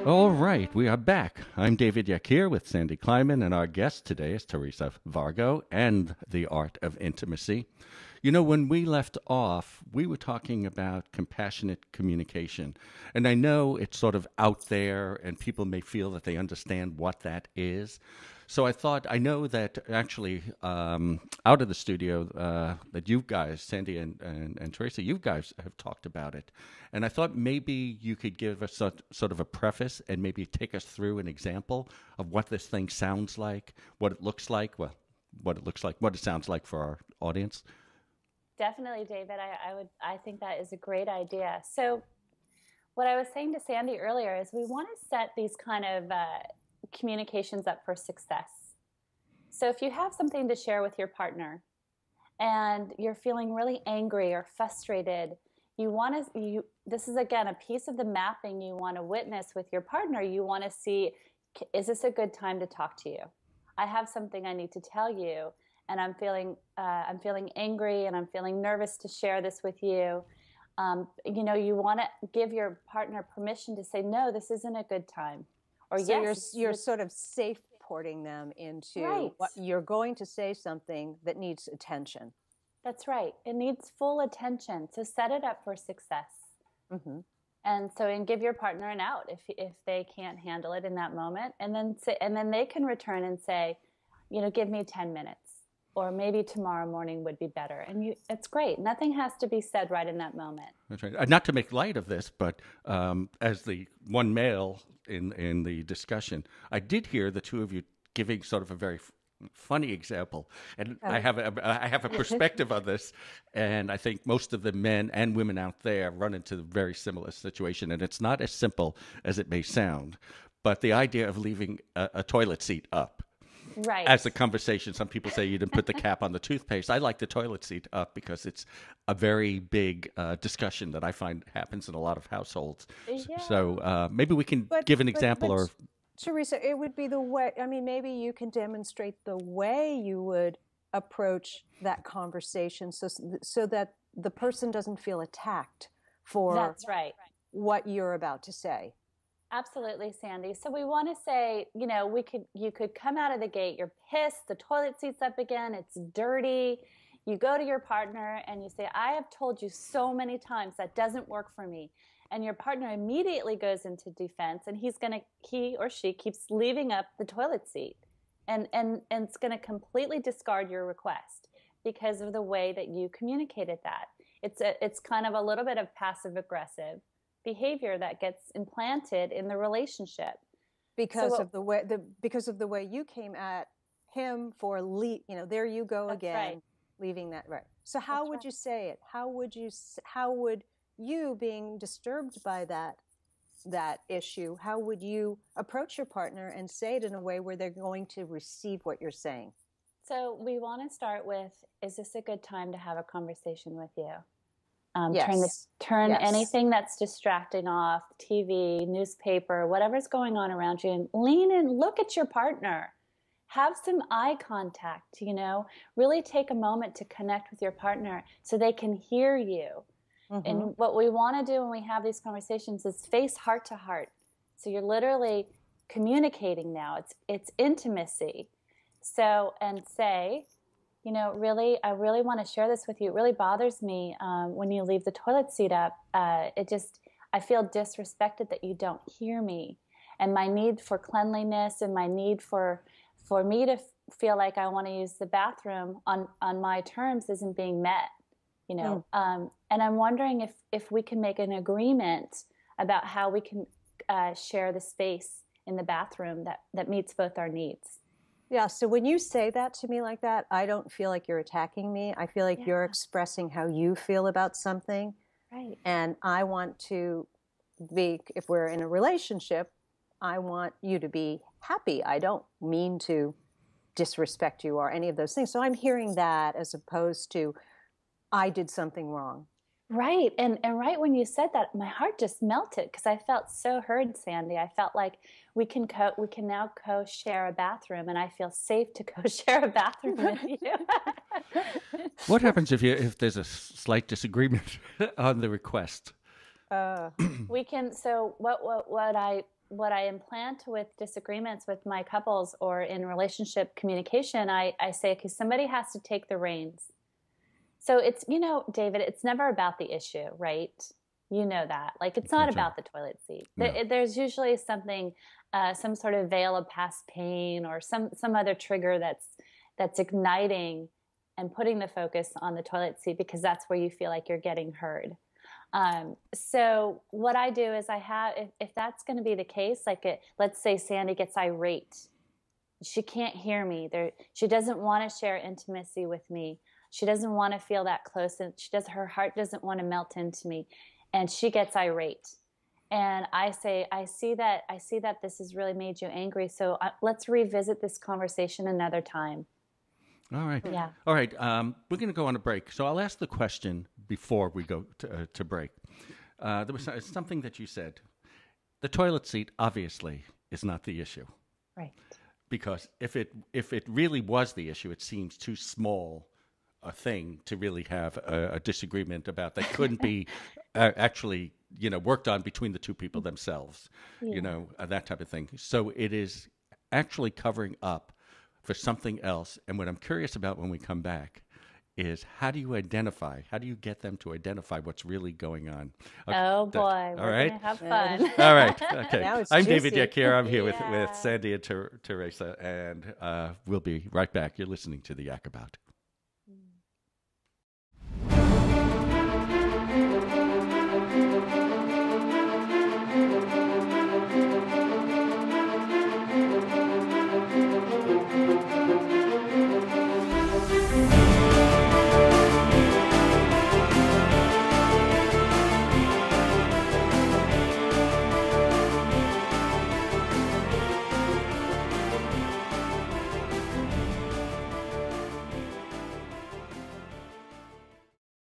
All right, we are back. I'm David Yakir with Sandy Kleiman, and our guest today is Theresa Vargo and the art of intimacy. You know, when we left off, we were talking about compassionate communication. And I know it's sort of out there, and people may feel that they understand what that is. So I thought, I know that actually out of the studio, that you guys, Sandy and Teresa, you guys have talked about it. And I thought maybe you could give us sort of a preface and maybe take us through an example of what this thing sounds like, what it looks like, well, what it looks like, what it sounds like for our audience. Definitely, David. I think that is a great idea. So what I was saying to Sandy earlier is we want to set these kind of communications up for success. So if you have something to share with your partner and you're feeling really angry or frustrated, this is again a piece of the mapping you want to witness with your partner. You want to see, is this a good time to talk to you? I have something I need to tell you, and I'm feeling angry, and I'm feeling nervous to share this with you. You want to give your partner permission to say, no, this isn't a good time. Or so yes, you're sort of safe porting them into right. What you're going to say something that needs attention. That's right. It needs full attention. So set it up for success. Mm-hmm. And give your partner an out if they can't handle it in that moment, and then they can return and say, give me 10 minutes. Or maybe tomorrow morning would be better. And it's great. Nothing has to be said right in that moment. That's right. Not to make light of this, but as the one male in the discussion, I did hear the two of you giving sort of a very funny example. And I have a perspective on this. And I think most of the men and women out there run into a very similar situation. And it's not as simple as it may sound. But the idea of leaving a toilet seat up. Right. As a conversation, some people say you didn't put the cap on the toothpaste. I like the toilet seat up because it's a very big discussion that I find happens in a lot of households. Yeah. So maybe we can give an example. Or Teresa, it would be the way, maybe you can demonstrate the way you would approach that conversation so that the person doesn't feel attacked for That's right. what you're about to say. Absolutely, Sandy. So we want to say, you could come out of the gate, you're pissed, the toilet seat's up again, it's dirty. You go to your partner and you say, I have told you so many times that doesn't work for me. And your partner immediately goes into defense, and he or she keeps leaving up the toilet seat. And it's going to completely discard your request because of the way that you communicated that. It's kind of a little bit of passive aggressive behavior that gets implanted in the relationship because of the way you came at him for there you go again, right. Leaving that right. So how would you say it? How would you being disturbed by that issue, how would you approach your partner and say it in a way where they're going to receive what you're saying? So we want to start with, is this a good time to have a conversation with you? Yes. Turn anything that's distracting off, TV, newspaper, whatever's going on around you, and lean in, look at your partner. Have some eye contact, really take a moment to connect with your partner so they can hear you. Mm-hmm. And what we want to do when we have these conversations is face heart to heart. So you're literally communicating now. It's intimacy. So, and say, I really want to share this with you. It really bothers me when you leave the toilet seat up. I feel disrespected that you don't hear me. And my need for cleanliness and my need for me to feel like I want to use the bathroom on my terms isn't being met. And I'm wondering if we can make an agreement about how we can share the space in the bathroom that meets both our needs. Yeah, so when you say that to me like that, I don't feel like you're attacking me. I feel like you're expressing how you feel about something. Right. And I want to be, if we're in a relationship, I want you to be happy. I don't mean to disrespect you or any of those things. So I'm hearing that as opposed to, I did something wrong. Right. And right when you said that, my heart just melted because I felt so heard, Sandy. I felt like we can now co-share a bathroom, and I feel safe to co-share a bathroom with you. What happens if there's a slight disagreement on the request? We can. So what what I implant with disagreements with my couples or in relationship communication, I say, okay, somebody has to take the reins. So it's, David, it's never about the issue, right? You know that. Like, it's not about the toilet seat. No. There's usually something, some sort of veil of past pain or some other trigger that's igniting and putting the focus on the toilet seat, because that's where you feel like you're getting heard. So what I do is if that's going to be the case, let's say Sandy gets irate. She can't hear me. She doesn't want to share intimacy with me. She doesn't want to feel that close, and her heart doesn't want to melt into me, and she gets irate. And I say, I see that this has really made you angry. So let's revisit this conversation another time. All right. Yeah. All right. We're going to go on a break. So I'll ask the question before we go to break. There was something that you said. The toilet seat obviously is not the issue. Right. Because if it really was the issue, it seems too small a thing to really have a disagreement about that couldn't be actually, worked on between the two people themselves, that type of thing. So it is actually covering up for something else. And what I'm curious about when we come back is, how do you get them to identify what's really going on? Okay. Oh boy, we're right. gonna have fun. All right, okay. I'm juicy. David Yakir. I'm here with Sandy and Teresa, and we'll be right back. You're listening to the Yak About.